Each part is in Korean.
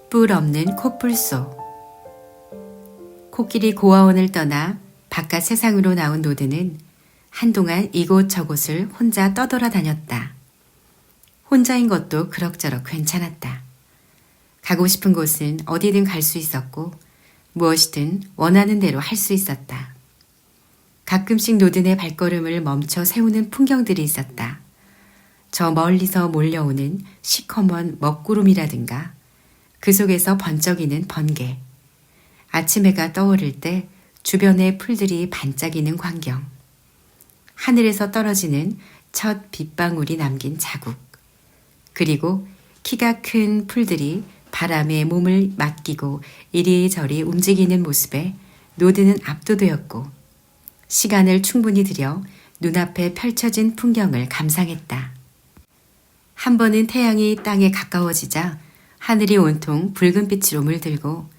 뿔 없는 코뿔소. 코끼리 고아원을 떠나 바깥 세상으로 나온 노드는 한동안 이곳저곳을 혼자 떠돌아다녔다. 혼자인 것도 그럭저럭 괜찮았다. 가고 싶은 곳은 어디든 갈 수 있었고 무엇이든 원하는 대로 할 수 있었다. 가끔씩 노든의 발걸음을 멈춰 세우는 풍경들이 있었다. 저 멀리서 몰려오는 시커먼 먹구름이라든가 그 속에서 번쩍이는 번개, 아침 해가 떠오를 때 주변의 풀들이 반짝이는 광경, 하늘에서 떨어지는 첫 빗방울이 남긴 자국, 그리고 키가 큰 풀들이 바람에 몸을 맡기고 이리저리 움직이는 모습에 노드는 압도되었고 시간을 충분히 들여 눈앞에 펼쳐진 풍경을 감상했다. 한 번은 태양이 땅에 가까워지자 하늘이 온통 붉은 빛으로 물들고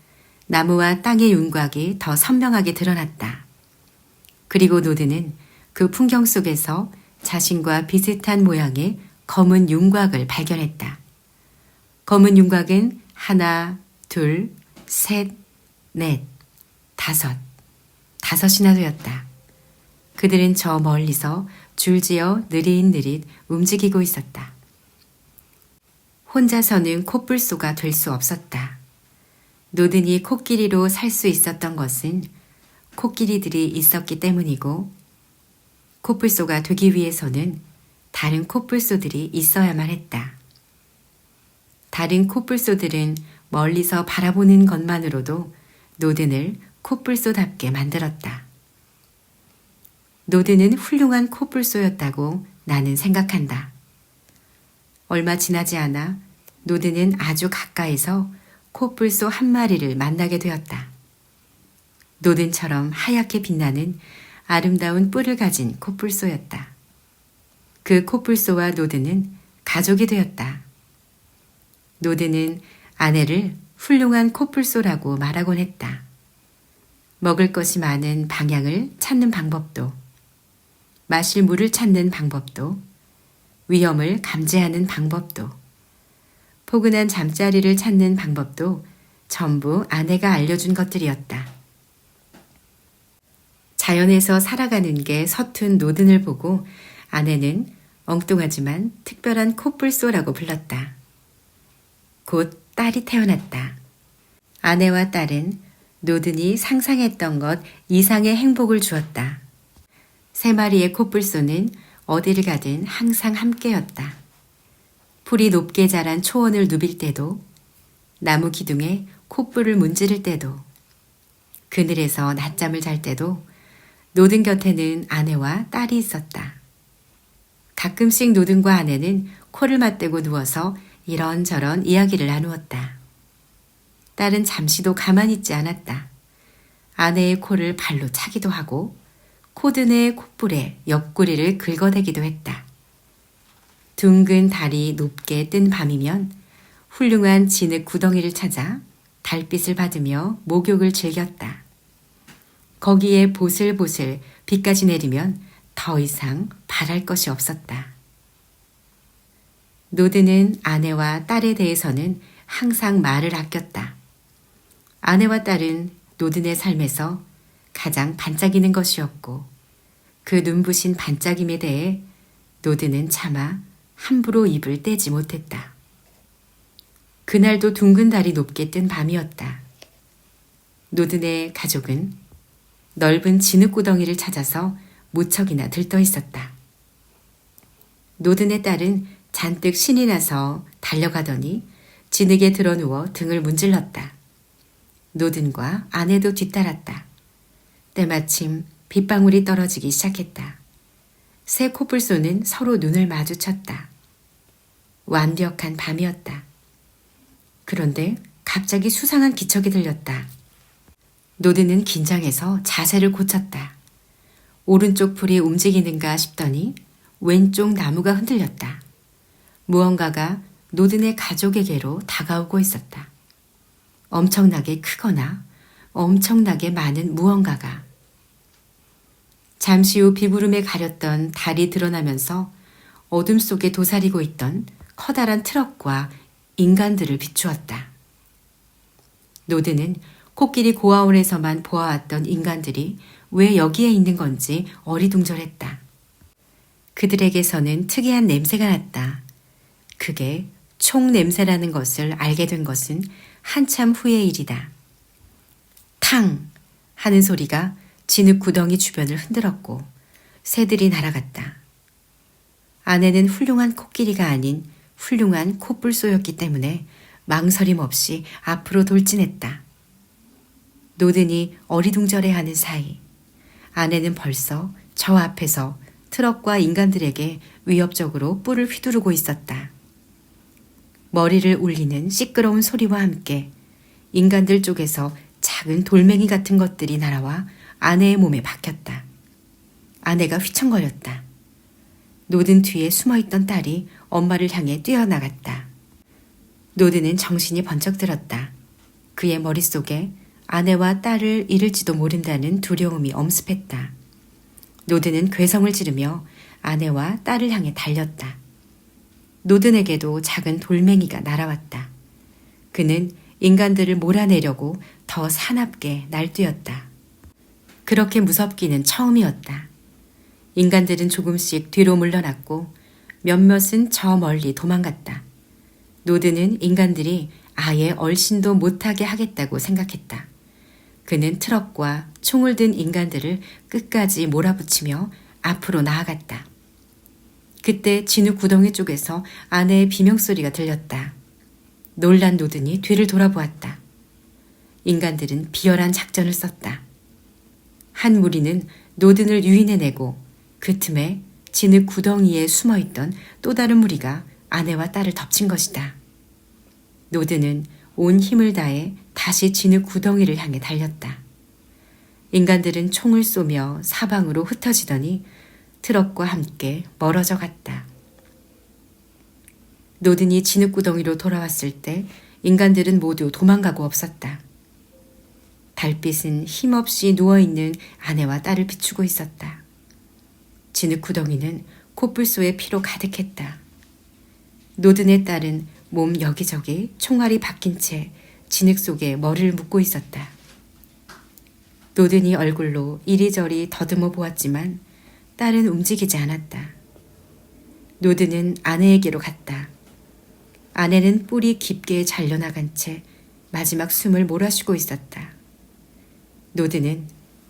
나무와 땅의 윤곽이 더 선명하게 드러났다. 그리고 노드는 그 풍경 속에서 자신과 비슷한 모양의 검은 윤곽을 발견했다. 검은 윤곽은 하나, 둘, 셋, 넷, 다섯이나 되었다. 그들은 저 멀리서 줄지어 느릿느릿 움직이고 있었다. 혼자서는 코뿔소가 될 수 없었다. 노든이 코끼리로 살 수 있었던 것은 코끼리들이 있었기 때문이고 코뿔소가 되기 위해서는 다른 코뿔소들이 있어야만 했다. 다른 코뿔소들은 멀리서 바라보는 것만으로도 노든을 코뿔소답게 만들었다. 노든은 훌륭한 코뿔소였다고 나는 생각한다. 얼마 지나지 않아 노드는 아주 가까이서 코뿔소 한 마리를 만나게 되었다. 노든처럼 하얗게 빛나는 아름다운 뿔을 가진 코뿔소였다. 그 코뿔소와 노드는 가족이 되었다. 노드는 아내를 훌륭한 코뿔소라고 말하곤 했다. 먹을 것이 많은 방향을 찾는 방법도, 마실 물을 찾는 방법도, 위험을 감지하는 방법도, 포근한 잠자리를 찾는 방법도 전부 아내가 알려준 것들이었다. 자연에서 살아가는 게 서툰 노든을 보고 아내는 엉뚱하지만 특별한 코뿔소라고 불렀다. 곧 딸이 태어났다. 아내와 딸은 노든이 상상했던 것 이상의 행복을 주었다. 3마리의 코뿔소는 어디를 가든 항상 함께였다. 풀이 높게 자란 초원을 누빌 때도, 나무 기둥에 콧불을 문지를 때도, 그늘에서 낮잠을 잘 때도 노든 곁에는 아내와 딸이 있었다. 가끔씩 노든과 아내는 코를 맞대고 누워서 이런저런 이야기를 나누었다. 딸은 잠시도 가만히 있지 않았다. 아내의 코를 발로 차기도 하고 코든의 콧불에 옆구리를 긁어대기도 했다. 둥근 달이 높게 뜬 밤이면 훌륭한 진흙 구덩이를 찾아 달빛을 받으며 목욕을 즐겼다. 거기에 보슬보슬 비까지 내리면 더 이상 바랄 것이 없었다. 노드는 아내와 딸에 대해서는 항상 말을 아꼈다. 아내와 딸은 노든의 삶에서 가장 반짝이는 것이었고 그 눈부신 반짝임에 대해 노드는 차마 함부로 입을 떼지 못했다. 그날도 둥근 달이 높게 뜬 밤이었다. 노든의 가족은 넓은 진흙구덩이를 찾아서 무척이나 들떠 있었다. 노든의 딸은 잔뜩 신이 나서 달려가더니 진흙에 드러누워 등을 문질렀다. 노든과 아내도 뒤따랐다. 때마침 빗방울이 떨어지기 시작했다. 새 코뿔소는 서로 눈을 마주쳤다. 완벽한 밤이었다. 그런데 갑자기 수상한 기척이 들렸다. 노든은 긴장해서 자세를 고쳤다. 오른쪽 풀이 움직이는가 싶더니 왼쪽 나무가 흔들렸다. 무언가가 노든의 가족에게로 다가오고 있었다. 엄청나게 크거나 엄청나게 많은 무언가가. 잠시 후 비구름에 가렸던 달이 드러나면서 어둠 속에 도사리고 있던 커다란 트럭과 인간들을 비추었다. 노드는 코끼리 고아원에서만 보아왔던 인간들이 왜 여기에 있는 건지 어리둥절했다. 그들에게서는 특이한 냄새가 났다. 그게 총 냄새라는 것을 알게 된 것은 한참 후의 일이다. 탕! 하는 소리가 진흙 구덩이 주변을 흔들었고 새들이 날아갔다. 아내는 훌륭한 코끼리가 아닌 훌륭한 코뿔소였기 때문에 망설임 없이 앞으로 돌진했다. 노든이 어리둥절해하는 사이 아내는 벌써 저 앞에서 트럭과 인간들에게 위협적으로 뿔을 휘두르고 있었다. 머리를 울리는 시끄러운 소리와 함께 인간들 쪽에서 작은 돌멩이 같은 것들이 날아와 아내의 몸에 박혔다. 아내가 휘청거렸다. 노든 뒤에 숨어있던 딸이 엄마를 향해 뛰어나갔다. 노든은 정신이 번쩍 들었다. 그의 머릿속에 아내와 딸을 잃을지도 모른다는 두려움이 엄습했다. 노든은 괴성을 지르며 아내와 딸을 향해 달렸다. 노든에게도 작은 돌멩이가 날아왔다. 그는 인간들을 몰아내려고 더 사납게 날뛰었다. 그렇게 무섭기는 처음이었다. 인간들은 조금씩 뒤로 물러났고 몇몇은 저 멀리 도망갔다. 노든은 인간들이 아예 얼씬도 못하게 하겠다고 생각했다. 그는 트럭과 총을 든 인간들을 끝까지 몰아붙이며 앞으로 나아갔다. 그때 진흙 구덩이 쪽에서 아내의 비명소리가 들렸다. 놀란 노든이 뒤를 돌아보았다. 인간들은 비열한 작전을 썼다. 한 무리는 노든을 유인해내고 그 틈에 진흙 구덩이에 숨어있던 또 다른 무리가 아내와 딸을 덮친 것이다. 노든은 온 힘을 다해 다시 진흙 구덩이를 향해 달렸다. 인간들은 총을 쏘며 사방으로 흩어지더니 트럭과 함께 멀어져 갔다. 노든이 진흙 구덩이로 돌아왔을 때 인간들은 모두 도망가고 없었다. 달빛은 힘없이 누워있는 아내와 딸을 비추고 있었다. 진흙 구덩이는 코뿔소의 피로 가득했다. 노든의 딸은 몸 여기저기 총알이 박힌 채 진흙 속에 머리를 묻고 있었다. 노든이 얼굴로 이리저리 더듬어 보았지만 딸은 움직이지 않았다. 노든은 아내에게로 갔다. 아내는 뿔이 깊게 잘려나간 채 마지막 숨을 몰아쉬고 있었다. 노든은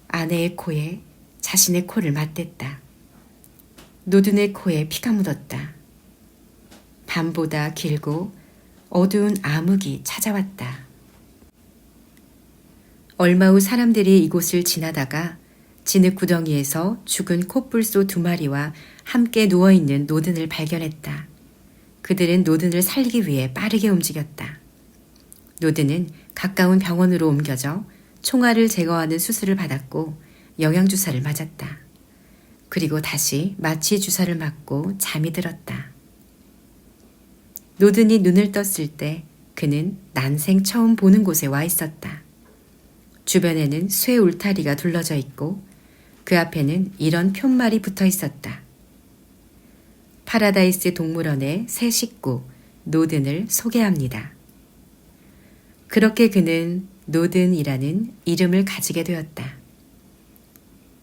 아내의 코에 자신의 코를 맞댔다. 노든의 코에 피가 묻었다. 밤보다 길고 어두운 암흑이 찾아왔다. 얼마 후 사람들이 이곳을 지나다가 진흙 구덩이에서 죽은 코뿔소 2마리와 함께 누워있는 노든을 발견했다. 그들은 노든을 살리기 위해 빠르게 움직였다. 노든은 가까운 병원으로 옮겨져 총알을 제거하는 수술을 받았고 영양주사를 맞았다. 그리고 다시 마취 주사를 맞고 잠이 들었다. 노든이 눈을 떴을 때 그는 난생 처음 보는 곳에 와 있었다. 주변에는 쇠 울타리가 둘러져 있고 그 앞에는 이런 푯말이 붙어 있었다. 파라다이스 동물원의 새 식구 노든을 소개합니다. 그렇게 그는 노든이라는 이름을 가지게 되었다.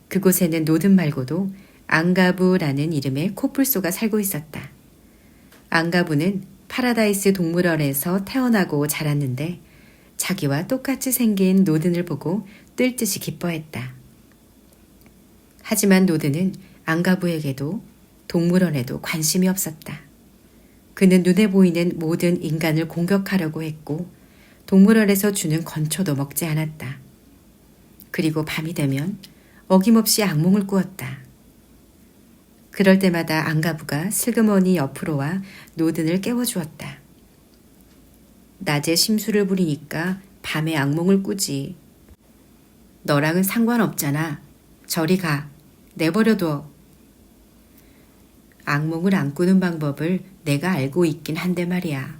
그곳에는 노든 말고도 앙가부라는 이름의 코뿔소가 살고 있었다. 앙가부는 파라다이스 동물원에서 태어나고 자랐는데 자기와 똑같이 생긴 노든을 보고 뜰 듯이 기뻐했다. 하지만 노든은 앙가부에게도 동물원에도 관심이 없었다. 그는 눈에 보이는 모든 인간을 공격하려고 했고 동물원에서 주는 건초도 먹지 않았다. 그리고 밤이 되면 어김없이 악몽을 꾸었다. 그럴 때마다 앙가부가 슬그머니 옆으로 와 노든을 깨워주었다. 낮에 심술을 부리니까 밤에 악몽을 꾸지. 너랑은 상관없잖아. 저리 가. 내버려둬. 악몽을 안 꾸는 방법을 내가 알고 있긴 한데 말이야.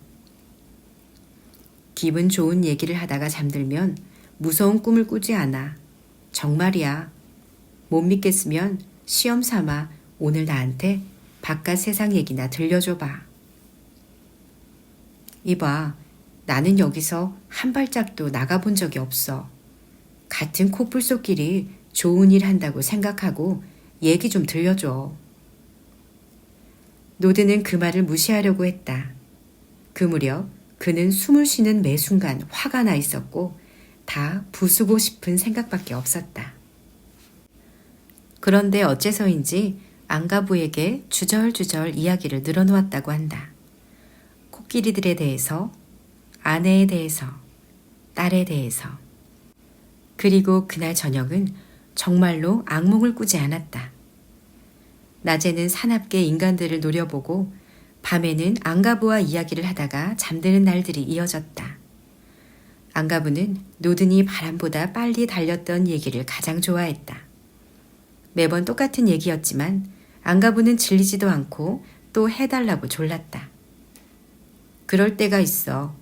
기분 좋은 얘기를 하다가 잠들면 무서운 꿈을 꾸지 않아. 정말이야. 못 믿겠으면 시험 삼아 오늘 나한테 바깥 세상 얘기나 들려줘봐. 이봐, 나는 여기서 한 발짝도 나가본 적이 없어. 같은 코뿔소끼리 좋은 일 한다고 생각하고 얘기 좀 들려줘. 노드는 그 말을 무시하려고 했다. 그 무렵 그는 숨을 쉬는 매 순간 화가 나 있었고 다 부수고 싶은 생각밖에 없었다. 그런데 어째서인지 안가부에게 주절주절 이야기를 늘어놓았다고 한다. 코끼리들에 대해서, 아내에 대해서, 딸에 대해서. 그리고 그날 저녁은 정말로 악몽을 꾸지 않았다. 낮에는 사납게 인간들을 노려보고 밤에는 안가부와 이야기를 하다가 잠드는 날들이 이어졌다. 안가부는 노든이 바람보다 빨리 달렸던 얘기를 가장 좋아했다. 매번 똑같은 얘기였지만 안가부는 질리지도 않고 또 해달라고 졸랐다. 그럴 때가 있어.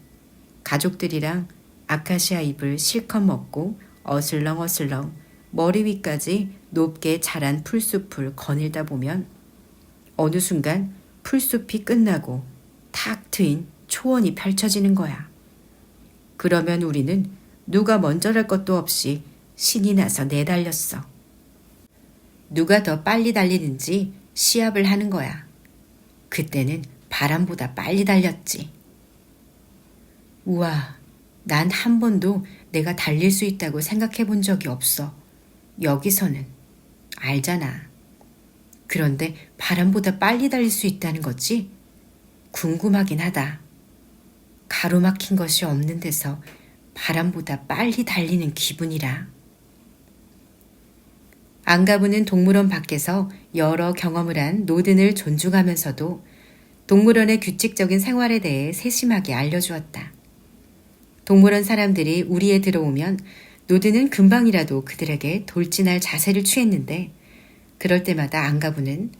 가족들이랑 아카시아 잎을 실컷 먹고 어슬렁어슬렁 머리 위까지 높게 자란 풀숲을 거닐다 보면 어느 순간 풀숲이 끝나고 탁 트인 초원이 펼쳐지는 거야. 그러면 우리는 누가 먼저랄 것도 없이 신이 나서 내달렸어. 누가 더 빨리 달리는지 시합을 하는 거야. 그때는 바람보다 빨리 달렸지. 우와, 난 한 번도 내가 달릴 수 있다고 생각해 본 적이 없어. 여기서는. 알잖아. 그런데 바람보다 빨리 달릴 수 있다는 거지? 궁금하긴 하다. 가로막힌 것이 없는 데서 바람보다 빨리 달리는 기분이라. 안가부는 동물원 밖에서 여러 경험을 한 노든을 존중하면서도 동물원의 규칙적인 생활에 대해 세심하게 알려주었다. 동물원 사람들이 우리에 들어오면 노든은 금방이라도 그들에게 돌진할 자세를 취했는데 그럴 때마다 안가부는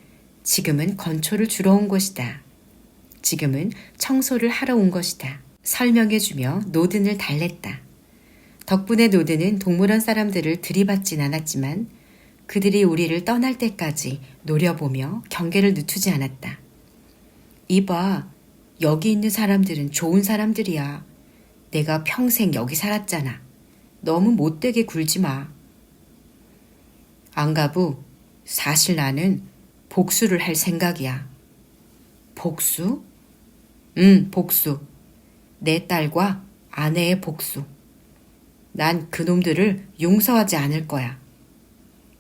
지금은 건초를 주러 온 것이다. 지금은 청소를 하러 온 것이다. 설명해주며 노든을 달랬다. 덕분에 노든은 동물원 사람들을 들이받진 않았지만 그들이 우리를 떠날 때까지 노려보며 경계를 늦추지 않았다. 이봐, 여기 있는 사람들은 좋은 사람들이야. 내가 평생 여기 살았잖아. 너무 못되게 굴지 마. 안가부, 사실 나는 복수를 할 생각이야. 복수? 응, 복수. 내 딸과 아내의 복수. 난 그놈들을 용서하지 않을 거야.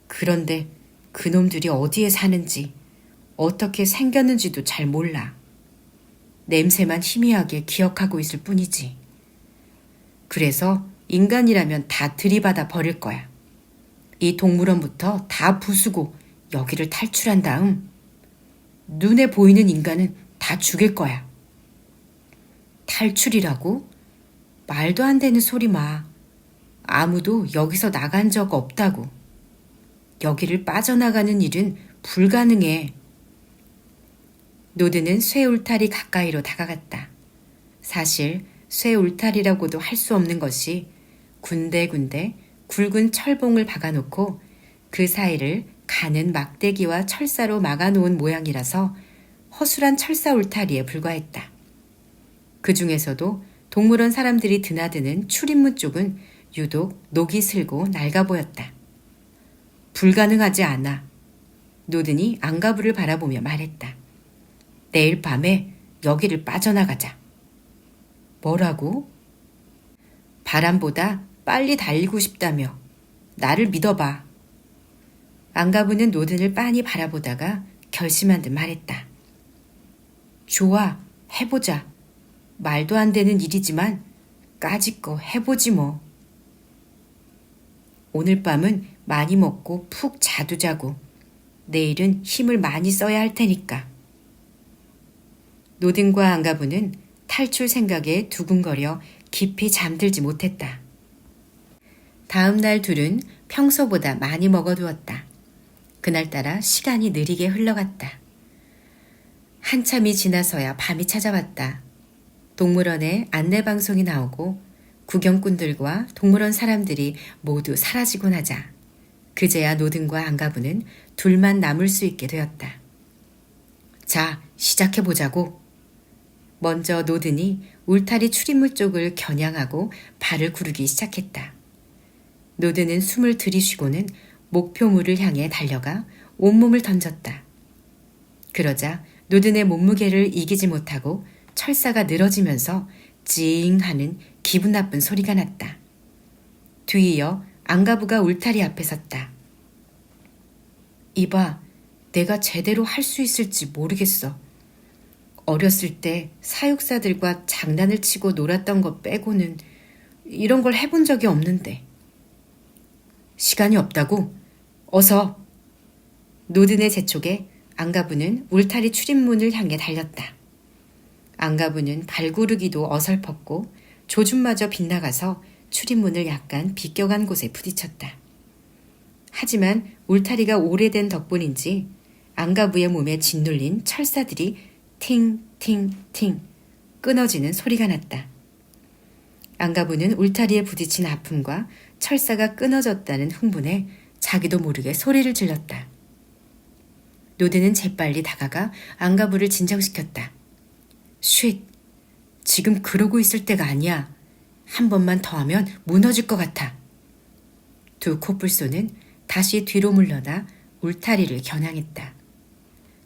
그런데 그놈들이 어디에 사는지, 어떻게 생겼는지도 잘 몰라. 냄새만 희미하게 기억하고 있을 뿐이지. 그래서 인간이라면 다 들이받아 버릴 거야. 이 동물원부터 다 부수고 여기를 탈출한 다음 눈에 보이는 인간은 다 죽일 거야. 탈출이라고? 말도 안 되는 소리 마. 아무도 여기서 나간 적 없다고. 여기를 빠져나가는 일은 불가능해. 노드는 쇠 울타리 가까이로 다가갔다. 사실 쇠 울타리라고도 할 수 없는 것이 군데군데 굵은 철봉을 박아놓고 그 사이를 가는 막대기와 철사로 막아놓은 모양이라서 허술한 철사 울타리에 불과했다. 그 중에서도 동물원 사람들이 드나드는 출입문 쪽은 유독 녹이 슬고 낡아 보였다. 불가능하지 않아. 노든이 안가부를 바라보며 말했다. 내일 밤에 여기를 빠져나가자. 뭐라고? 바람보다 빨리 달리고 싶다며. 나를 믿어봐. 안가부는 노든을 빤히 바라보다가 결심한 듯 말했다. 좋아, 해보자. 말도 안 되는 일이지만 까짓거 해보지 뭐. 오늘 밤은 많이 먹고 푹 자도 자고 내일은 힘을 많이 써야 할 테니까. 노든과 안가부는 탈출 생각에 두근거려 깊이 잠들지 못했다. 다음 날 둘은 평소보다 많이 먹어두었다. 그날따라 시간이 느리게 흘러갔다. 한참이 지나서야 밤이 찾아왔다. 동물원에 안내방송이 나오고 구경꾼들과 동물원 사람들이 모두 사라지고 나자 그제야 노든과 안가부는 둘만 남을 수 있게 되었다. 자, 시작해보자고. 먼저 노든이 울타리 출입문 쪽을 겨냥하고 발을 구르기 시작했다. 노든은 숨을 들이쉬고는 목표물을 향해 달려가 온몸을 던졌다. 그러자 노든의 몸무게를 이기지 못하고 철사가 늘어지면서 찡 하는 기분 나쁜 소리가 났다. 뒤이어 안가부가 울타리 앞에 섰다. 이봐, 내가 제대로 할 수 있을지 모르겠어. 어렸을 때 사육사들과 장난을 치고 놀았던 것 빼고는 이런 걸 해본 적이 없는데. 시간이 없다고? 어서! 노든의 재촉에 안가부는 울타리 출입문을 향해 달렸다. 안가부는 발구르기도 어설펐고 조준마저 빗나가서 출입문을 약간 비껴간 곳에 부딪혔다. 하지만 울타리가 오래된 덕분인지 안가부의 몸에 짓눌린 철사들이 팅팅팅 끊어지는 소리가 났다. 안가부는 울타리에 부딪힌 아픔과 철사가 끊어졌다는 흥분에 자기도 모르게 소리를 질렀다. 노든은 재빨리 다가가 안가부를 진정시켰다. 쉿! 지금 그러고 있을 때가 아니야. 한 번만 더 하면 무너질 것 같아. 두 코뿔소는 다시 뒤로 물러나 울타리를 겨냥했다.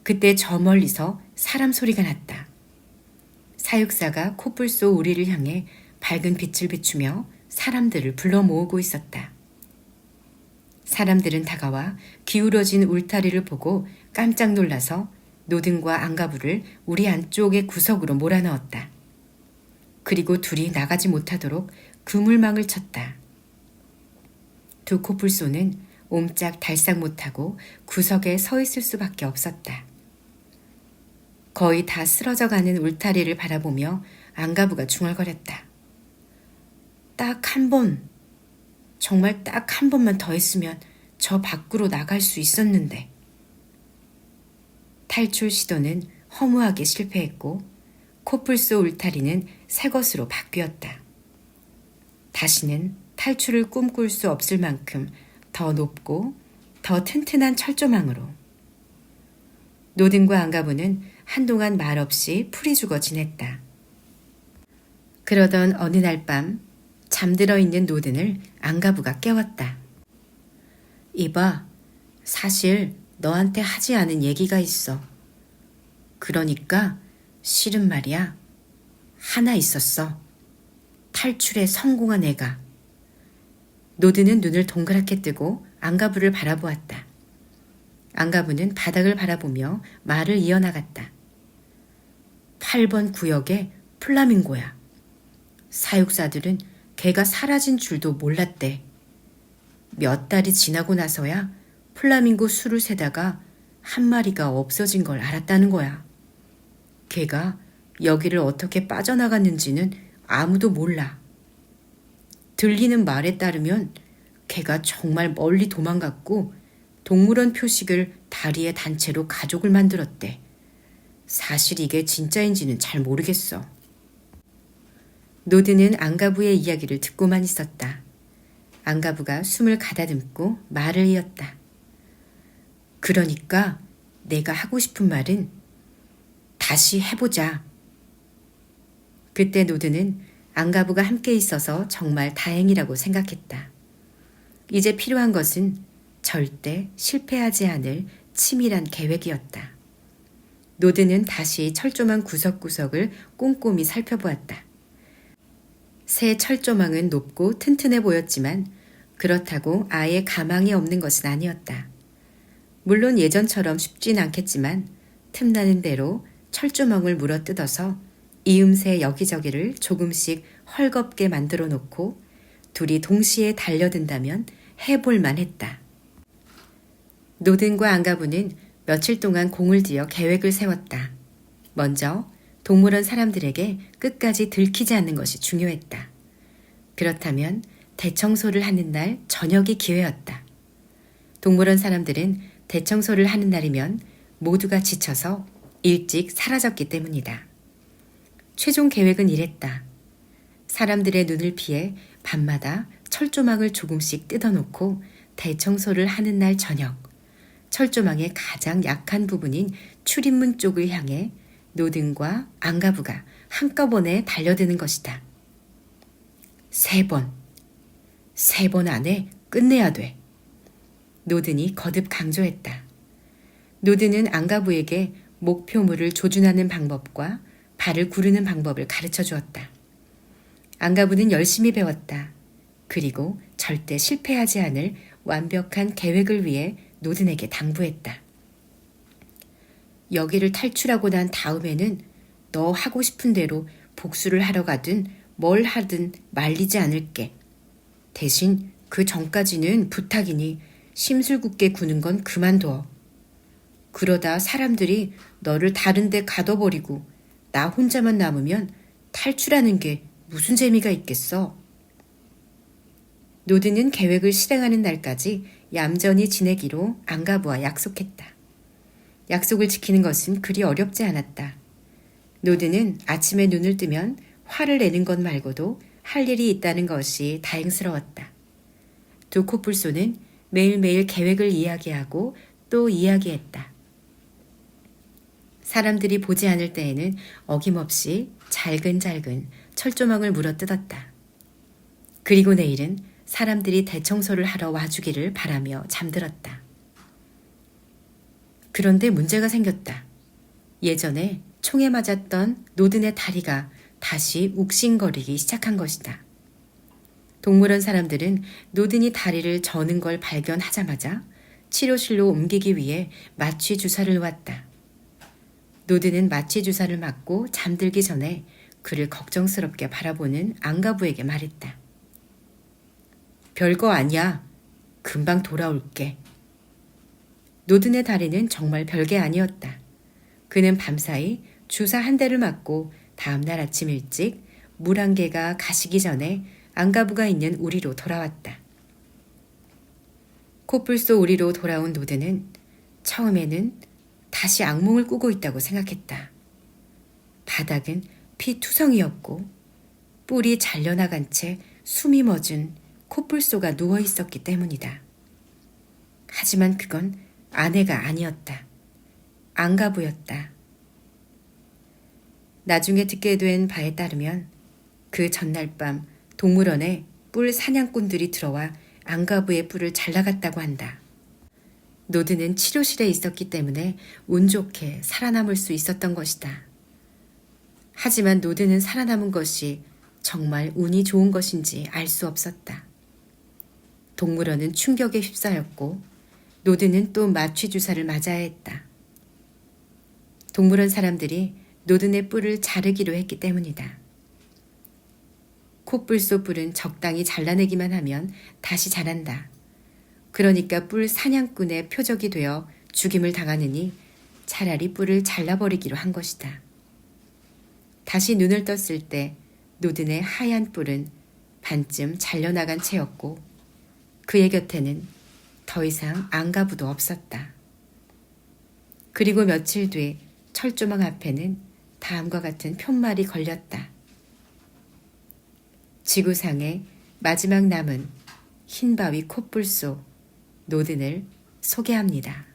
그때 저 멀리서 사람 소리가 났다. 사육사가 코뿔소 우리를 향해 밝은 빛을 비추며 사람들을 불러 모으고 있었다. 사람들은 다가와 기울어진 울타리를 보고 깜짝 놀라서 노든과 안가부를 우리 안쪽의 구석으로 몰아넣었다. 그리고 둘이 나가지 못하도록 그물망을 쳤다. 두 코뿔소는 옴짝달싹 못하고 구석에 서 있을 수밖에 없었다. 거의 다 쓰러져가는 울타리를 바라보며 안가부가 중얼거렸다. 딱 한 번, 정말 딱 한 번만 더 했으면 저 밖으로 나갈 수 있었는데. 탈출 시도는 허무하게 실패했고 코뿔소 울타리는 새 것으로 바뀌었다. 다시는 탈출을 꿈꿀 수 없을 만큼 더 높고 더 튼튼한 철조망으로. 노든과 안가부는 한동안 말없이 풀이 죽어 지냈다. 그러던 어느 날 밤 잠들어 있는 노든을 안가부가 깨웠다. 이봐, 사실 너한테 하지 않은 얘기가 있어. 그러니까 실은 말이야. 하나 있었어. 탈출에 성공한 애가. 노드는 눈을 동그랗게 뜨고 안가부를 바라보았다. 안가부는 바닥을 바라보며 말을 이어나갔다. 8번 구역에 플라밍고야. 사육사들은 걔가 사라진 줄도 몰랐대. 몇 달이 지나고 나서야 플라밍고 수를 세다가 한 마리가 없어진 걸 알았다는 거야. 걔가 여기를 어떻게 빠져나갔는지는 아무도 몰라. 들리는 말에 따르면 걔가 정말 멀리 도망갔고 동물원 표식을 다리에 단 채로 가족을 만들었대. 사실 이게 진짜인지는 잘 모르겠어. 노드는 안가부의 이야기를 듣고만 있었다. 안가부가 숨을 가다듬고 말을 이었다. 그러니까 내가 하고 싶은 말은 다시 해보자. 그때 노드는 안가부가 함께 있어서 정말 다행이라고 생각했다. 이제 필요한 것은 절대 실패하지 않을 치밀한 계획이었다. 노드는 다시 철조망 구석구석을 꼼꼼히 살펴보았다. 새 철조망은 높고 튼튼해 보였지만 그렇다고 아예 가망이 없는 것은 아니었다. 물론 예전처럼 쉽진 않겠지만 틈나는 대로 철조망을 물어뜯어서 이음새 여기저기를 조금씩 헐겁게 만들어 놓고 둘이 동시에 달려든다면 해볼만 했다. 노든과 안가부는 며칠 동안 공을 들여 계획을 세웠다. 먼저 동물원 사람들에게 끝까지 들키지 않는 것이 중요했다. 그렇다면 대청소를 하는 날 저녁이 기회였다. 동물원 사람들은 대청소를 하는 날이면 모두가 지쳐서 일찍 사라졌기 때문이다. 최종 계획은 이랬다. 사람들의 눈을 피해 밤마다 철조망을 조금씩 뜯어놓고 대청소를 하는 날 저녁, 철조망의 가장 약한 부분인 출입문 쪽을 향해 노든과 앙가부가 한꺼번에 달려드는 것이다. 3번. 3번 안에 끝내야 돼. 노든이 거듭 강조했다. 노든은 앙가부에게 목표물을 조준하는 방법과 발을 구르는 방법을 가르쳐 주었다. 앙가부는 열심히 배웠다. 그리고 절대 실패하지 않을 완벽한 계획을 위해 노든에게 당부했다. 여기를 탈출하고 난 다음에는 너 하고 싶은 대로 복수를 하러 가든 뭘 하든 말리지 않을게. 대신 그 전까지는 부탁이니 심술궂게 구는 건 그만둬. 그러다 사람들이 너를 다른 데 가둬버리고 나 혼자만 남으면 탈출하는 게 무슨 재미가 있겠어? 노드는 계획을 실행하는 날까지 얌전히 지내기로 앙가부와 약속했다. 약속을 지키는 것은 그리 어렵지 않았다. 노드는 아침에 눈을 뜨면 화를 내는 것 말고도 할 일이 있다는 것이 다행스러웠다. 두 코뿔소는 매일매일 계획을 이야기하고 또 이야기했다. 사람들이 보지 않을 때에는 어김없이 잘근잘근 철조망을 물어뜯었다. 그리고 내일은 사람들이 대청소를 하러 와주기를 바라며 잠들었다. 그런데 문제가 생겼다. 예전에 총에 맞았던 노든의 다리가 다시 욱신거리기 시작한 것이다. 동물원 사람들은 노든이 다리를 저는 걸 발견하자마자 치료실로 옮기기 위해 마취 주사를 놓았다. 노든은 마취 주사를 맞고 잠들기 전에 그를 걱정스럽게 바라보는 앙가부에게 말했다. 별거 아니야. 금방 돌아올게. 노든의 다리는 정말 별게 아니었다. 그는 밤사이 주사 한 대를 맞고 다음날 아침 일찍 물 한 개가 가시기 전에 앙가부가 있는 우리로 돌아왔다. 코뿔소 우리로 돌아온 노드는 처음에는 다시 악몽을 꾸고 있다고 생각했다. 바닥은 피투성이었고 뿔이 잘려나간 채 숨이 멎은 코뿔소가 누워 있었기 때문이다. 하지만 그건 아내가 아니었다. 앙가부였다. 나중에 듣게 된 바에 따르면 그 전날 밤 동물원에 뿔 사냥꾼들이 들어와 앙가부의 뿔을 잘라갔다고 한다. 노드는 치료실에 있었기 때문에 운 좋게 살아남을 수 있었던 것이다. 하지만 노드는 살아남은 것이 정말 운이 좋은 것인지 알 수 없었다. 동물원은 충격에 휩싸였고 노드는 또 마취 주사를 맞아야 했다. 동물원 사람들이 노든의 뿔을 자르기로 했기 때문이다. 코뿔소 뿔은 적당히 잘라내기만 하면 다시 자란다. 그러니까 뿔 사냥꾼의 표적이 되어 죽임을 당하느니 차라리 뿔을 잘라버리기로 한 것이다. 다시 눈을 떴을 때 노든의 하얀 뿔은 반쯤 잘려나간 채였고 그의 곁에는 더 이상 앙가부도 없었다. 그리고 며칠 뒤 철조망 앞에는 다음과 같은 푯말이 걸렸다. 지구상의 마지막 남은 흰바위 코뿔소 노든을 소개합니다.